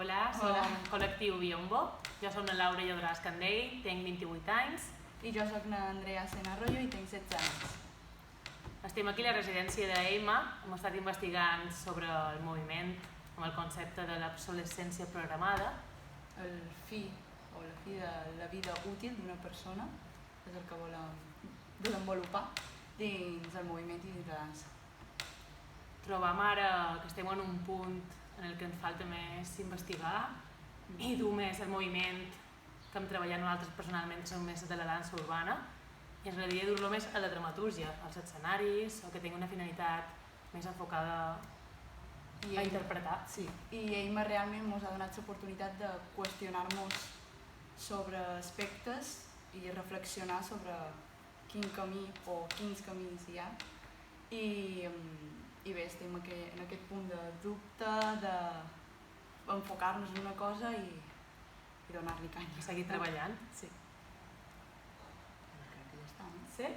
Hola, som Col·lectiu Biombo. Jo som la Laura Llodrà Escandell, tinc 28 anys. I jo soc l'Andrea Senarroyo i tinc 16 anys. Estem aquí a la residència d'EIMA. Hem estat investigant sobre el moviment amb el concepte de l'obsolescència programada. El fi o la fi de la vida útil d'una persona és el que volem desenvolupar dins el moviment i dins la dansa. Trobam ara que estem en un punt en el que ens falta més investigar i dur més el moviment que hem treballat nosaltres personalment, que som més de la dansa urbana, i ens agradaria dur-lo més a la dramatúrgia, als escenaris, o que tingui una finalitat més enfocada a interpretar. Sí, i EIMA realment ens ha donat l'oportunitat de qüestionar-nos sobre aspectes i reflexionar sobre quin camí o quins camins hi ha. I bé, estem en aquest punt de dubte, d'enfocar-nos en una cosa i donar-li canya. I seguir treballant. Sí. Crec que ja està, no? Sí?